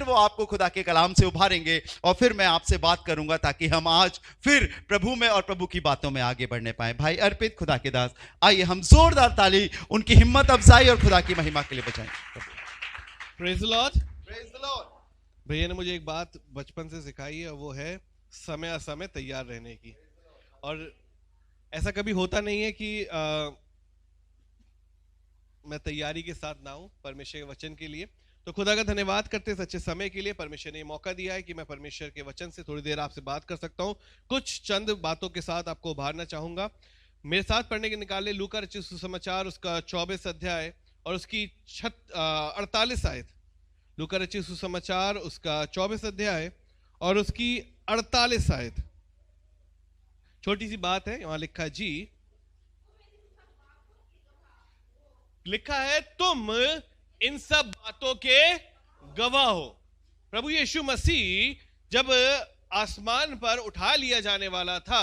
फिर वो आपको खुदा के कलाम से उभारेंगे और फिर मैं आपसे बात करूंगा ताकि हम आज फिर प्रभु में और प्रभु की बातों में आगे बढ़ने पाए। भाई अर्पित, खुदा के दास, आइए हम जोरदार ताली उनकी हिम्मत अफजाई और खुदा की महिमा के लिए बजाएं। Praise the Lord. Praise the Lord. भैया ने मुझे एक बात बचपन से सिखाई है, वो है समय असमय तैयार रहने की। और ऐसा कभी होता नहीं है कि मैं तैयारी के साथ ना हूं परमेश्वर के वचन के लिए। तो खुदा का धन्यवाद करते हैं सच्चे समय के लिए। परमेश्वर ने ये मौका दिया है कि मैं परमेश्वर के वचन से थोड़ी देर आपसे बात कर सकता हूं। कुछ चंद बातों के साथ आपको उभारना चाहूंगा। मेरे साथ पढ़ने के निकाले लूका रचित सुसमाचार उसका 24 अध्याय और उसकी 48 आयत। लूका रचित सुसमाचार उसका 24 अध्याय और उसकी 48 आयत। छोटी सी बात है, वहां लिखा जी, लिखा है तुम इन सब बातों के गवाह हो। प्रभु यीशु मसीह जब आसमान पर उठा लिया जाने वाला था,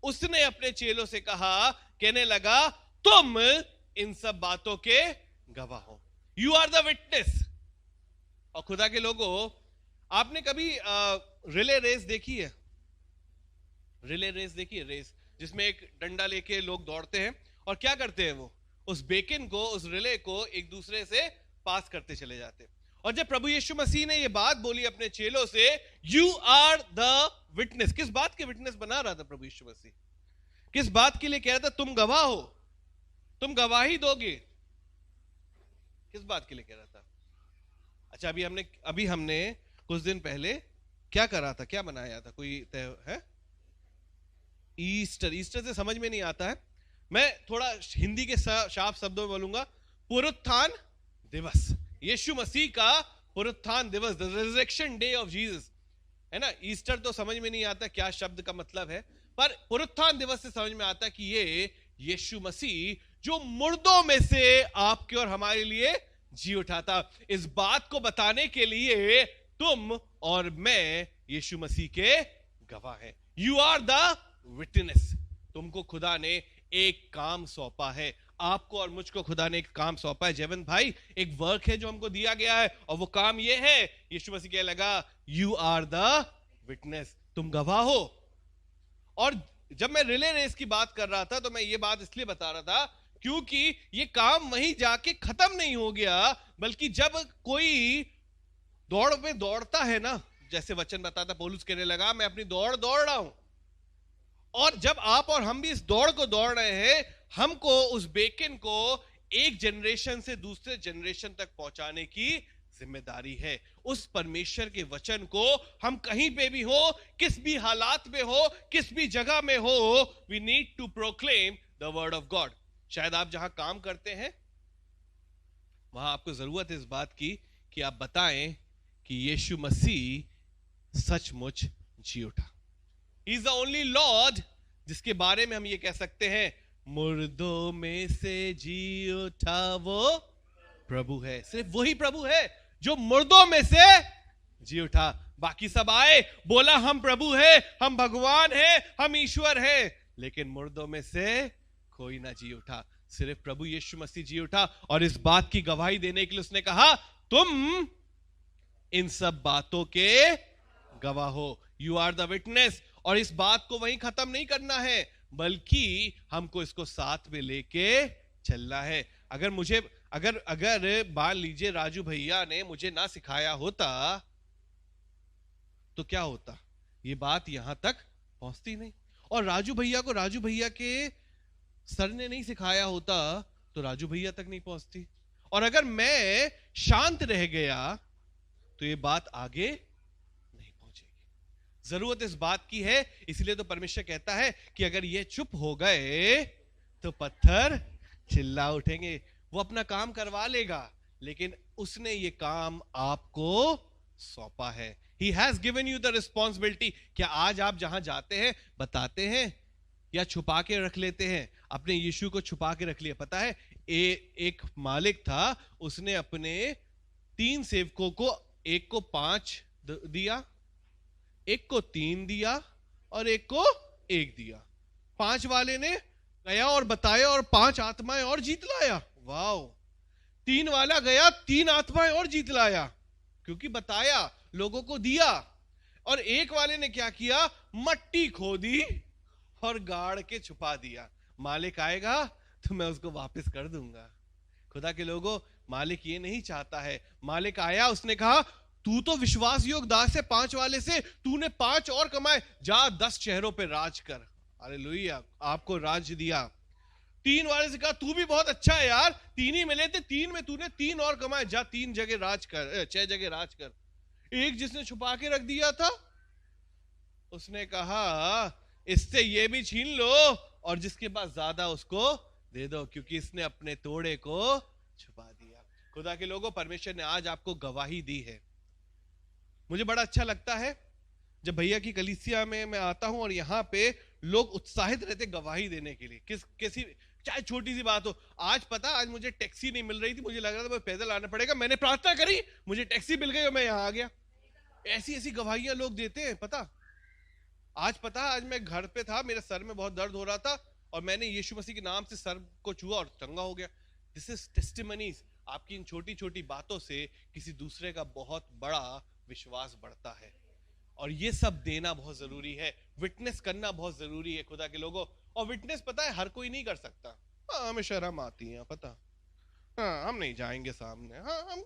उसने अपने चेलों से कहा, कहने लगा तुम इन सब बातों के गवाह हो। You are the witness. और खुदा के लोगों, आपने कभी रिले रेस देखी है? रिले रेस देखी है? रेस जिसमें एक डंडा लेके लोग दौड़ते हैं और क्या करते हैं, वो उस बेकन को, उस रिले को एक दूसरे से पास करते चले जाते हैं। और जब प्रभु यीशु मसीह ने ये बात बोली अपने चेलों से, यू आर द विटनेस, किस बात के विटनेस बना रहा था प्रभु यीशु मसीह? किस बात के लिए कह रहा था तुम गवाह हो, तुम गवाही दोगे? किस बात के लिए कह रहा था? अच्छा, अभी हमने कुछ दिन पहले क्या करा था, क्या मनाया था? कोई है? ईस्टर। ईस्टर से समझ में नहीं आता है, मैं थोड़ा हिंदी के शार्प शब्दों में बोलूंगा, पुनरुत्थान दिवस। यीशु मसीह का पुनरुत्थान दिवस, the resurrection day of Jesus, है ना। ईस्टर तो समझ में नहीं आता क्या शब्द का मतलब है, पर पुनरुत्थान दिवस से समझ में आता कि ये यीशु मसीह जो मुर्दों में से आपके और हमारे लिए जी उठा था। इस बात को बताने के लिए तुम और मैं यीशु मसीह के गवाह हैं। You are the witness. तुमको खुदा ने एक काम सौंपा है, आपको और मुझको खुदा ने एक काम सौंपा है। जयवंत भाई, एक वर्क है जो हमको दिया गया है और वो काम ये है, यीशु मसीह कहने लगा यू आर द विटनेस, तुम गवाह हो। और जब मैं रिले रेस की बात कर रहा था तो मैं ये बात इसलिए बता रहा था क्योंकि ये काम वहीं जाके खत्म नहीं हो गया, बल्कि जब कोई दौड़ में दौड़ता है ना, जैसे वचन बताता, पौलुस कहने लगा मैं अपनी दौड़ दौड़ रहा हूं। और जब आप और हम भी इस दौड़ को दौड़ रहे हैं, हमको उस बेकन को एक जनरेशन से दूसरे जनरेशन तक पहुंचाने की जिम्मेदारी है। उस परमेश्वर के वचन को हम कहीं पे भी हो, किस भी हालात में हो, किस भी जगह में हो, we need to proclaim the word of God. शायद आप जहां काम करते हैं वहां आपको जरूरत है इस बात की कि आप बताएं कि यीशु मसीह सचमुच जी उठा। He is the only Lord जिसके बारे में हम ये कह सकते हैं, मुर्दों में से जी उठा वो प्रभु है। सिर्फ वही प्रभु है जो मुर्दों में से जी उठा। बाकी सब आए, बोला हम प्रभु है, हम भगवान है, हम ईश्वर है, लेकिन मुर्दों में से कोई ना जी उठा। सिर्फ प्रभु यीशु मसीह जी उठा। और इस बात की गवाही देने के लिए उसने कहा तुम इन सब बातों के गवाह हो। You are the witness. और इस बात को वहीं खत्म नहीं करना है, बल्कि हमको इसको साथ में लेके चलना है। अगर मान लीजिए राजू भैया ने मुझे ना सिखाया होता तो क्या होता, ये बात यहां तक पहुंचती नहीं। और राजू भैया को राजू भैया के सर ने नहीं सिखाया होता तो राजू भैया तक नहीं पहुंचती। और अगर मैं शांत रह गया तो ये बात आगे नहीं पहुंचेगी। जरूरत इस बात की है, इसलिए तो परमेश्वर कहता है कि अगर ये चुप हो गए तो पत्थर चिल्ला उठेंगे। वो अपना काम करवा लेगा, लेकिन उसने ये काम आपको सौंपा है। He has given you the responsibility। क्या आज आप जहां जाते हैं बताते हैं या छुपा के रख लेते हैं? अपने यीशु को छुपा के रख लिया। पता है एक मालिक था, उसने अपने 3 सेवकों को, एक को 5 दिया, एक को 3 दिया और एक को 1 दिया। 5 वाले ने गया और बताया और 5 आत्माएं और जीत लाया। वाओ। 3 वाला गया, 3 आत्माएं और जीत लाया। क्योंकि बताया, लोगों को दिया। और एक वाले ने क्या किया, मट्टी खोदी और गाड़ के छुपा दिया। मालिक आएगा तो मैं उसको वापस कर दूंगा। खुदा के लोगों, मालिक ये नहीं चाहता है। मालिक आया, उसने कहा तू तो विश्वास योग दास है 5 वाले से, तूने 5 और कमाए, जा 10 शहरों पे राज कर। हालेलुया, आपको राज दिया। 3 वाले से कहा तू भी बहुत अच्छा है यार, 3 ही मिले थे, 3 में तूने 3 और कमाए, जा 3 जगह राज कर, 6 जगह राज कर। एक जिसने छुपा के रख दिया था, उसने कहा इससे ये भी छीन लो और जिसके पास ज्यादा उसको दे दो, क्योंकि इसने अपने तोड़े को छुपा दिया। खुदा के लोगों, परमेश्वर ने आज आपको गवाही दी है। मुझे बड़ा अच्छा लगता है जब भैया की कलीसिया में मैं आता हूं और यहाँ पे लोग उत्साहित रहते गवाही देने के लिए, किसी चाहे छोटी सी बात हो। आज पता, आज मुझे टैक्सी नहीं मिल रही थी, मुझे लग रहा था मुझे पैदल आना पड़ेगा, मैंने प्रार्थना करी, मुझे टैक्सी मिल गई और मैं यहाँ आ गया। ऐसी ऐसी गवाहियां लोग देते हैं। पता, आज मैं घर पे था, मेरे सर में बहुत दर्द हो रहा था और मैंने यीशु मसीह के नाम से सर को छुआ और चंगा हो गया। This is testimonies. आपकी इन छोटी छोटी बातों से किसी दूसरे का बहुत बड़ा विश्वास बढ़ता है, और ये सब देना बहुत जरूरी है। विटनेस करना बहुत जरूरी है खुदा के लोगों। और विटनेस पता है हर कोई नहीं कर सकता। हाँ, हमें शर्म आती है, पता, हाँ हम नहीं जाएंगे सामने, हाँ हम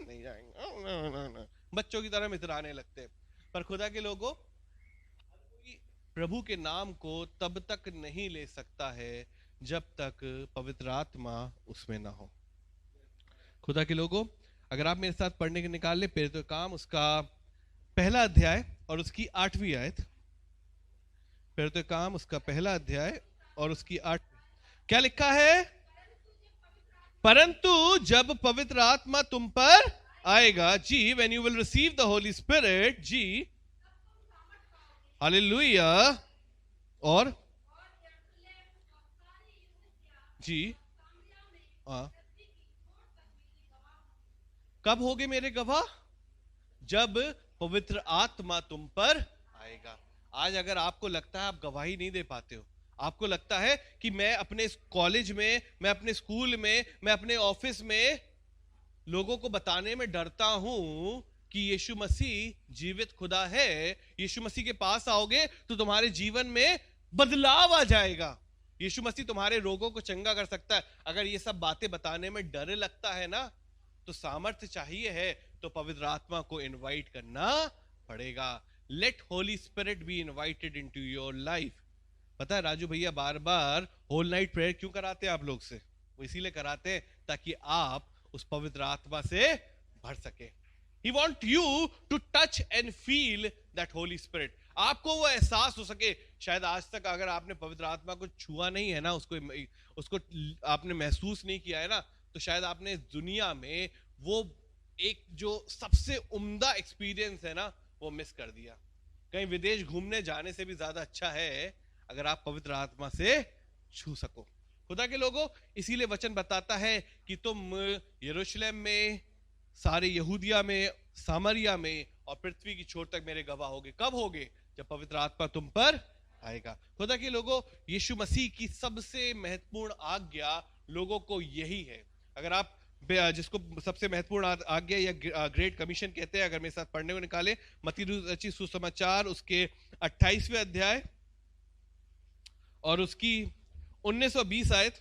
नहीं जाएंगे, बच्चों की तरह मितराने लगते हैं। पर खुदा के लोगों, प्रभु के नाम को तब तक नहीं ले सकता है जब तक पवित्र आत्मा उसमें ना हो। खुदा के लोगों, अगर आप मेरे साथ पढ़ने के निकाल ले प्रेरितों के काम उसका 1 अध्याय और उसकी 8वीं आयत। प्रेरितों के काम उसका 1 अध्याय और उसकी 8। क्या लिखा है? परंतु जब पवित्र आत्मा तुम पर आएगा, जी, when you will receive the Holy Spirit, जी, हालेलुया, और जी, हाँ, कब होगे मेरे गवाह? जब पवित्र आत्मा तुम पर आएगा। आज अगर आपको लगता है आप गवाही नहीं दे पाते हो, आपको लगता है कि मैं अपने कॉलेज में, मैं अपने स्कूल में, मैं अपने ऑफिस में लोगों को बताने में डरता हूं कि यीशु मसीह जीवित खुदा है, यीशु मसीह के पास आओगे तो तुम्हारे जीवन में बदलाव आ जाएगा, यीशु मसीह तुम्हारे रोगों को चंगा कर सकता है। अगर ये सब बातें बताने में डर लगता है ना, तो सामर्थ्य चाहिए है तो पवित्र आत्मा को इनवाइट करना पड़ेगा। Let Holy Spirit be invited into your life. पता है राजू भैया बार बार होल नाइट प्रेयर क्यों कराते हैं आप लोग से? वो इसीलिए कराते हैं ताकि आप उस पवित्र आत्मा से भर सके। He want you to touch and feel that Holy Spirit. आपको वो एहसास हो सके। शायद आज तक अगर आपने पवित्र आत्मा को छुआ नहीं है ना, उसको आपने महसूस नहीं किया है ना, तो शायद आपने इस दुनिया में वो एक जो सबसे उम्दा एक्सपीरियंस है ना, वो मिस कर दिया। कहीं विदेश घूमने जाने से भी ज्यादा अच्छा है अगर आप पवित्र आत्मा से छू सको। खुदा के लोगों, इसीलिए वचन बताता है कि तुम यरूशलेम में, सारे यहूदिया में, सामरिया में और पृथ्वी की छोर तक मेरे गवाह होगे। कब होगे? जब पवित्र आत्मा तुम पर आएगा। खुदा के लोगों, यीशु मसीह की सबसे महत्वपूर्ण आज्ञा लोगों को यही है। अगर आप जिसको सबसे महत्वपूर्ण आज्ञा या ग्रेट कमीशन कहते हैं, अगर मेरे साथ पढ़ने को निकाले मत्ती रचित सुसमाचार उसके 28वें अध्याय और उसकी 19 और 20 आयत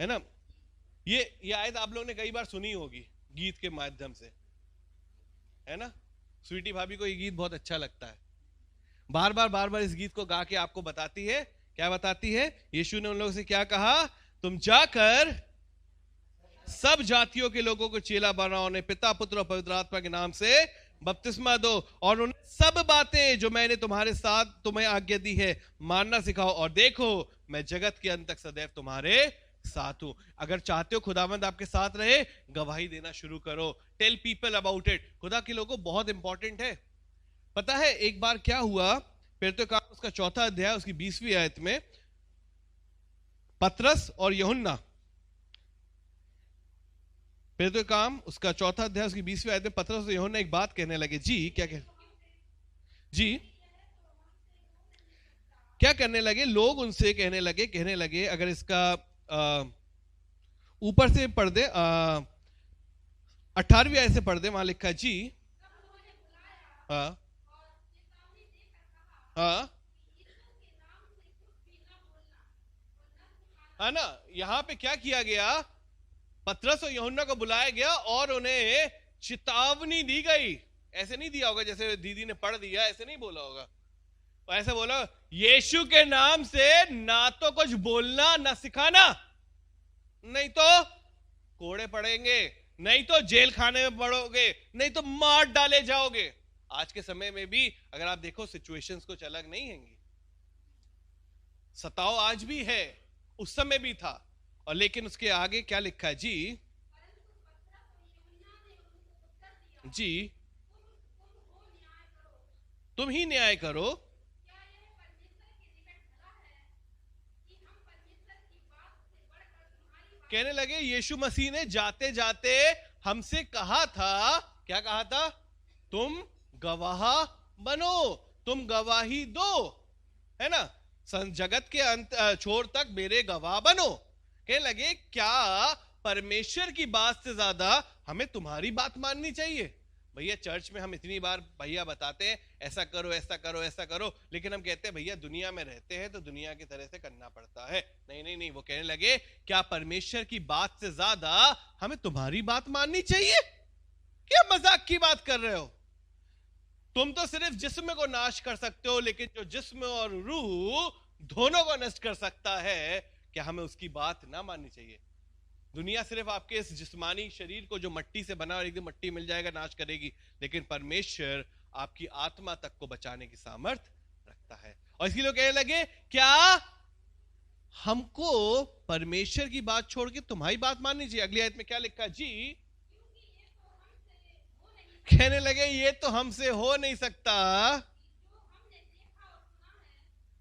है ना। ये आयत आप लोगों ने कई बार सुनी होगी गीत के माध्यम से, है ना। स्वीटी भाभी को ये गीत बहुत अच्छा लगता है, बार बार इस गीत को गा के आपको बताती है। क्या बताती है? यीशु ने उन लोगों से क्या कहा? तुम जाकर सब जातियों के लोगों को चेला बनाओ, उन्हें पिता पुत्र और पवित्र आत्मा के नाम से बपतिस्मा दो और उन्हें सब बातें जो मैंने तुम्हारे साथ तुम्हें आज्ञा दी है मानना सिखाओ, और देखो मैं जगत के अंत तक सदैव तुम्हारे साथ हूं। अगर चाहते हो खुदावंद आपके साथ रहे, गवाही देना शुरू करो। Tell people about it. खुदा के लोगों, बहुत इंपॉर्टेंट है। पता है एक बार क्या हुआ? प्रेरितों के काम उसका 4 अध्याय उसकी 20वीं आयत में पतरस और यूहन्ना, प्रेरितों के काम उसका 4 अध्याय उसकी 20वीं आयत में पतरस और यूहन्ना एक बात कहने लगे। जी क्या करने लगे? लोग उनसे कहने लगे, अगर इसका ऊपर से पढ़ दे, 18वीं आयत से पढ़ दे, वहां लिखा है जी। हाँ हाँ है ना। यहां पे क्या किया गया, पतरस और यूहन्ना को बुलाया गया और उन्हें चेतावनी दी गई। ऐसे नहीं दिया होगा जैसे दीदी ने पढ़ दिया, ऐसे नहीं बोला होगा। और ऐसे बोला, यीशु के नाम से ना तो कुछ बोलना ना सिखाना, नहीं तो कोड़े पड़ेंगे, नहीं तो जेल खाने में पड़ोगे, नहीं तो मार डाले जाओगे। आज के समय में भी अगर आप देखो सिचुएशंस कुछ अलग नहीं हैंगी। सताव आज भी है, उस समय भी था। और लेकिन उसके आगे क्या लिखा है जी? जी, तुम ही न्याय करो। कहने लगे यीशु मसीह ने जाते जाते हमसे कहा था, क्या कहा था? तुम गवाह बनो, तुम गवाही दो, है ना, जगत के अंत छोर तक मेरे गवाह बनो। कहने लगे क्या परमेश्वर की बात से ज्यादा हमें तुम्हारी बात माननी चाहिए? भैया चर्च में हम इतनी बार भैया बताते हैं ऐसा करो ऐसा करो ऐसा करो, लेकिन हम कहते हैं भैया दुनिया में रहते हैं तो दुनिया की तरह से करना पड़ता है। नहीं नहीं नहीं, वो कहने लगे क्या परमेश्वर की बात से ज्यादा हमें तुम्हारी बात माननी चाहिए? क्या मजाक की बात कर रहे हो? तुम तो सिर्फ जिस्म को नाश कर सकते हो, लेकिन जो जिस्म और रूह दोनों को नष्ट कर सकता है, क्या हमें उसकी बात ना माननी चाहिए? दुनिया सिर्फ आपके इस जिस्मानी शरीर को जो मट्टी से बना और एकदम मट्टी मिल जाएगा नाश करेगी, लेकिन परमेश्वर आपकी आत्मा तक को बचाने की सामर्थ रखता है। और इसलिए लोग कहने लगे क्या हमको परमेश्वर की बात छोड़ के तुम्हारी बात माननी चाहिए? अगली आयत में क्या लिखा जी? कहने लगे ये तो हमसे हो नहीं सकता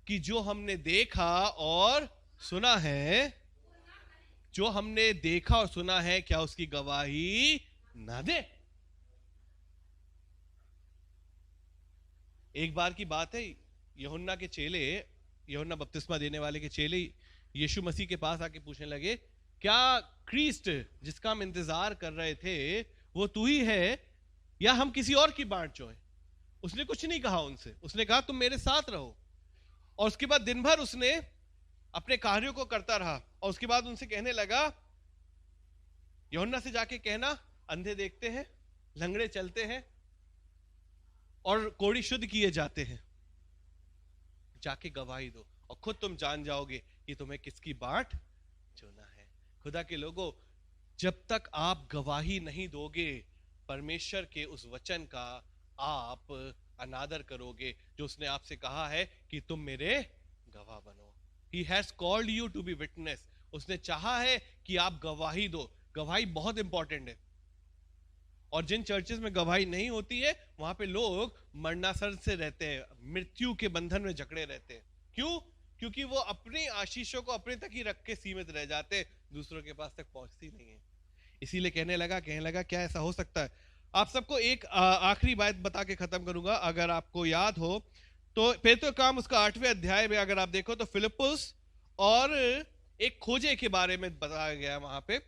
कि जो हमने देखा और सुना है, जो हमने देखा और सुना है क्या उसकी गवाही ना दे? एक बार की बात है, यूहन्ना के चेले, यूहन्ना बपतिस्मा देने वाले के चेले यीशु मसीह के पास आके पूछने लगे क्या क्रिस्ट जिसका हम इंतजार कर रहे थे वो तू ही है या हम किसी और की बाट चोए? उसने कुछ नहीं कहा उनसे, उसने कहा तुम मेरे साथ रहो। और उसके बाद दिन भर उसने अपने कार्यों को करता रहा। और उसके बाद उनसे कहने लगा, यूहन्ना से जाके कहना अंधे देखते हैं, लंगड़े चलते हैं और कोढ़ी शुद्ध किए जाते हैं, जाके गवाही दो और खुद तुम जान जाओगे कि तुम्हें किसकी बाट चुना है। खुदा के लोगों, जब तक आप गवाही नहीं दोगे परमेश्वर के उस वचन का, आप अनादर करोगे जो उसने आपसे कहा है कि तुम मेरे गवाह बनो। He has called you to be witness. उसने चाहा है कि आप गवाही दो। गवाही बहुत इंपॉर्टेंट है। और जिन चर्चेस में गवाही नहीं होती है वहां पे लोग मरणासन से रहते हैं, मृत्यु के बंधन में जकड़े रहते हैं। क्यों? क्योंकि वो अपनी आशीषों को अपने तक ही रख के सीमित रह जाते, दूसरों के पास तक पहुंचती नहीं है। इसीलिए कहने लगा क्या ऐसा हो सकता है? आप सबको एक आखिरी बात बता के खत्म करूंगा। अगर आपको याद हो तो पेत्र काम उसका 8वें अध्याय में अगर आप देखो तो फिलिप्पुस और एक खोजे के बारे में बताया गया वहां पे।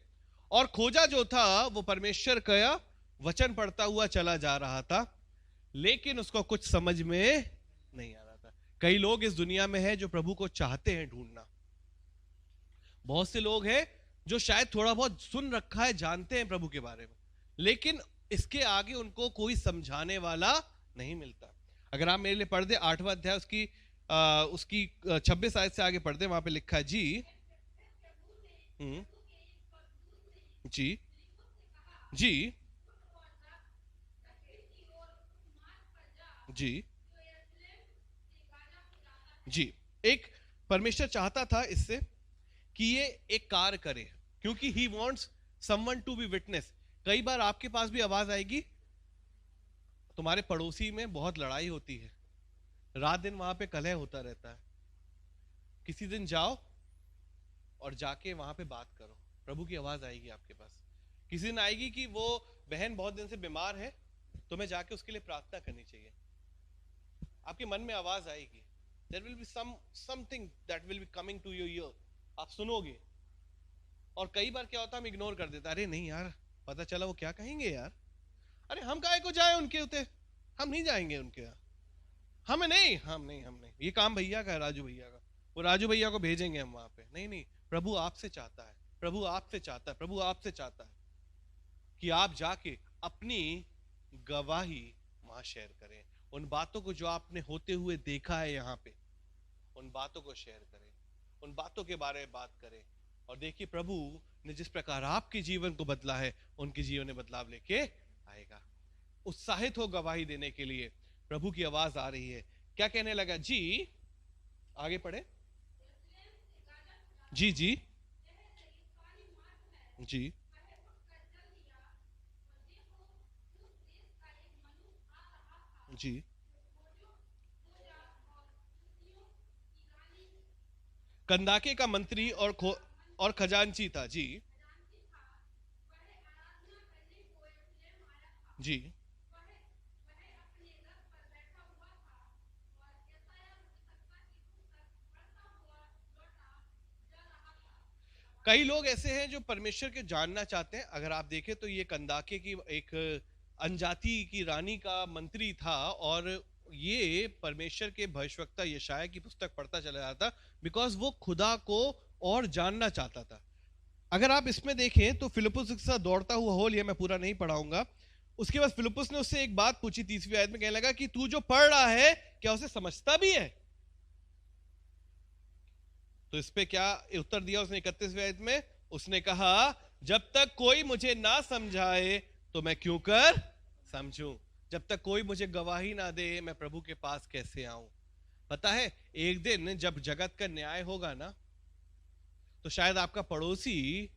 और खोजा जो था वो परमेश्वर का वचन पढ़ता हुआ चला जा रहा था, लेकिन उसको कुछ समझ में नहीं आ रहा था। कई लोग इस दुनिया में हैं जो प्रभु को चाहते हैं ढूंढना। बहुत से लोग हैं जो शायद थोड़ा बहुत सुन रखा है, जानते हैं प्रभु के बारे में, लेकिन इसके आगे उनको कोई समझाने वाला नहीं मिलता। अगर आप मेरे लिए पढ़ दे 8वां अध्याय उसकी 26 आयत से आगे पढ़ दे, वहां पे लिखा है जी जी जी जी जी। एक परमेश्वर चाहता था इससे कि ये एक कार्य करे, क्योंकि he wants someone to be witness. कई बार आपके पास भी आवाज आएगी, तुम्हारे पड़ोसी में बहुत लड़ाई होती है, रात दिन वहां पे कलह होता रहता है। किसी दिन जाओ और जाके वहां पे बात करो, प्रभु की आवाज आएगी आपके पास। किसी दिन आएगी कि वो बहन बहुत दिन से बीमार है, तुम्हें जाके उसके लिए प्रार्थना करनी चाहिए। आपके मन में आवाज आएगी, there will be something that will be coming to your ear, आप सुनोगे। और कई बार क्या होता है, हम इग्नोर कर देते हैं, अरे नहीं यार पता चला वो क्या कहेंगे यार, अरे हम काहे को जाए उनके उते, हम नहीं जाएंगे उनके यहाँ, हम नहीं, ये काम भैया का है, राजू भैया का, वो राजू भैया को भेजेंगे हम वहां पे। नहीं नहीं, प्रभु आपसे चाहता है, प्रभु आपसे चाहता है, प्रभु आपसे चाहता है कि आप जाके अपनी गवाही वहां शेयर करें, उन बातों को जो आपने होते हुए देखा है यहाँ पे, उन बातों को शेयर करें, उन बातों के बारे में बात करें। और देखिए प्रभु ने जिस प्रकार आपके जीवन को बदला है, उनके जीवन में बदलाव लेके आएगा। उत्साहित हो गवाही देने के लिए। प्रभु की आवाज आ रही है, क्या कहने लगा जी, आगे पढ़े जी जी जी जी। कंदाके का मंत्री और खजांची था जी जी। कई लोग ऐसे हैं जो परमेश्वर के जानना चाहते हैं। अगर आप देखें तो ये कंदाके की एक अनजाति की रानी का मंत्री था, और ये परमेश्वर के भविष्यवक्ता यशायाह की पुस्तक पढ़ता चला जाता, बिकॉज वो खुदा को और जानना चाहता था। अगर आप इसमें देखें तो फिलिप्पुस के साथ दौड़ता हुआ होल, ये मैं पूरा नहीं पढ़ाऊंगा। उसके बाद फिलिप्पुस ने उससे एक बात पूछी 30वीं आयत में, कहने लगा कि तू जो पढ़ रहा है क्या उसे समझता भी है? तो इस पे क्या उत्तर दिया उसने 31वीं आयत में? उसने कहा जब तक कोई मुझे ना समझाए तो मैं क्यों कर समझूं, जब तक कोई मुझे गवाही ना दे मैं प्रभु के पास कैसे आऊं। पता है एक दिन जब जगत का न्याय होगा ना, तो शायद आपका पड़ोसी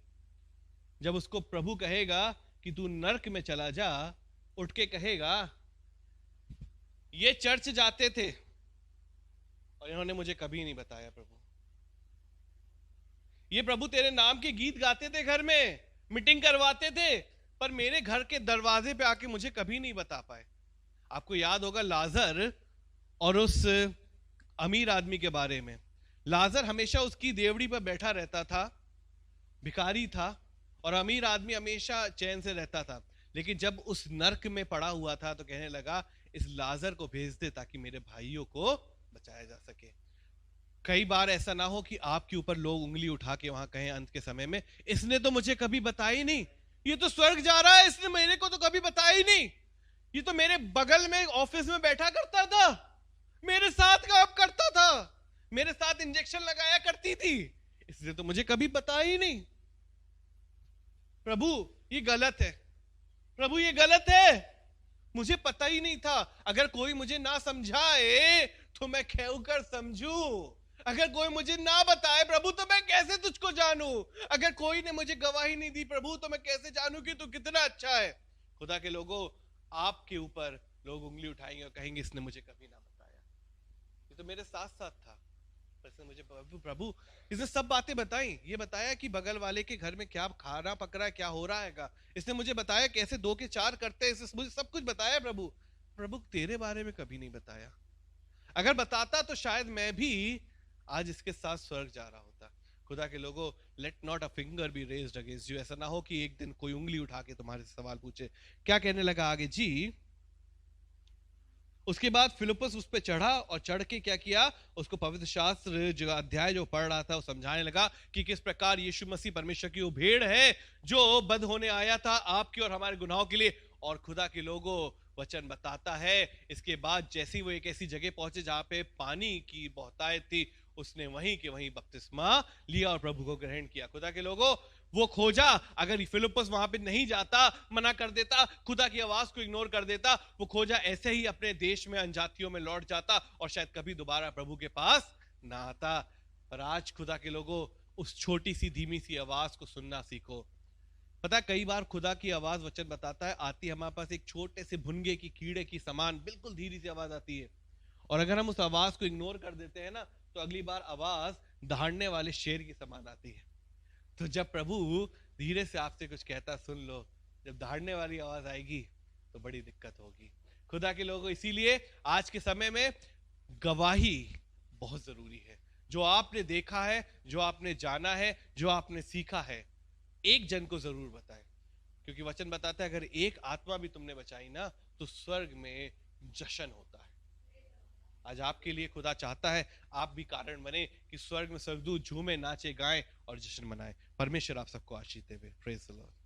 जब उसको प्रभु कहेगा कि तू नरक में चला जा, उठ के कहेगा ये चर्च जाते थे और इन्होंने मुझे कभी नहीं बताया प्रभु, ये प्रभु तेरे नाम के गीत गाते थे, घर में मीटिंग करवाते थे, पर मेरे घर के दरवाजे पे आके मुझे कभी नहीं बता पाए। आपको याद होगा लाजर और उस अमीर आदमी के बारे में। लाजर हमेशा उसकी देवड़ी पर बैठा रहता था, भिखारी था, और अमीर आदमी हमेशा चैन से रहता था। लेकिन जब उस नरक में पड़ा हुआ था तो कहने लगा इस लाजर को भेज दे ताकि मेरे भाइयों को बचाया जा सके। कई बार ऐसा ना हो कि आपके ऊपर लोग उंगली उठा के वहां कहें अंत के समय में, इसने तो मुझे कभी बताया ही नहीं, ये तो स्वर्ग जा रहा है, इसने मेरे को तो कभी बताया ही नहीं, ये तो मेरे बगल में ऑफिस में बैठा करता था, मेरे साथ काम करता था, मेरे साथ इंजेक्शन लगाया करती थी, इसने तो मुझे कभी बताया ही नहीं। प्रभु ये गलत है, प्रभु ये गलत है, मुझे पता ही नहीं था। अगर कोई मुझे ना समझाए तो मैं क्यों कर समझूं, अगर कोई मुझे ना बताए प्रभु तो मैं कैसे तुझको जानूं, अगर कोई ने मुझे गवाही नहीं दी प्रभु तो मैं कैसे जानूं कि तू कितना अच्छा है। खुदा के लोगों, आपके ऊपर लोग उंगली उठाएंगे और कहेंगे इसने मुझे कभी ना बताया, ये तो मेरे साथ साथ था, पर इसने मुझे प्रभु इसने सब बातें बताई, ये बताया कि बगल वाले के घर में क्या खाना पक रहा है, क्या हो रहा है, इसने मुझे बताया कैसे 2 के 4 करते हैं, इसने मुझे सब कुछ बताया प्रभु, प्रभु तेरे बारे में कभी नहीं बताया। अगर बताता तो शायद मैं भी आज इसके साथ स्वर्ग जा रहा होता। खुदा के लोगों, let not a finger be raised against you, ऐसा ना हो कि एक दिन कोई उंगली उठा के तुम्हारे से सवाल पूछे। क्या कहने लगा आगे जी, उसके बाद फिलिप्पुस उस पे चढ़ा और चढ़ के क्या किया, उसको पवित्र शास्त्र जो अध्याय जो पढ़ रहा था वो समझाने लगा कि किस प्रकार यीशु मसीह परमेश्वर की वो भेड़ है जो बध होने आया था आपके और हमारे गुनाहों के लिए। और खुदा के लोगों, वचन बताता है इसके बाद जैसे वो एक ऐसी जगह पहुंचे जहां पे पानी की बहुतायत थी, उसने वहीं के वहीं बपतिस्मा लिया और प्रभु को ग्रहण किया। खुदा के लोगों, वो खोजा, अगर फिलिप्पुस वहां पे नहीं जाता, मना कर देता, खुदा की आवाज को इग्नोर कर देता, वो खोजा ऐसे ही अपने देश में अनजातियों में लौट जाता और शायद कभी दोबारा प्रभु के पास ना आता। पर आज खुदा के लोगों, उस छोटी सी धीमी सी आवाज को सुनना सीखो। पता है कई बार खुदा की आवाज, वचन बताता है, आती हमारे पास एक छोटे से भुनगे की कीड़े की समान, बिल्कुल धीरे सी आवाज आती है, और अगर हम उस आवाज को इग्नोर कर देते हैं ना, तो अगली बार आवाज दहाड़ने वाले शेर की समान आती है। तो जब प्रभु धीरे से आपसे कुछ कहता सुन लो, जब दहाड़ने वाली आवाज आएगी तो बड़ी दिक्कत होगी। खुदा के लोगों, इसीलिए आज के समय में गवाही बहुत जरूरी है। जो आपने देखा है, जो आपने जाना है, जो आपने सीखा है, एक जन को जरूर बताएं। क्योंकि वचन बताता है अगर एक आत्मा भी तुमने बचाई ना तो स्वर्ग में जश्न होता है। आज आपके लिए खुदा चाहता है आप भी कारण बने कि स्वर्ग में स्वर्गदूत झूमे, नाचे, गाएं और जश्न मनाएं। परमेश्वर आप सबको आशीष देवे। Praise the Lord.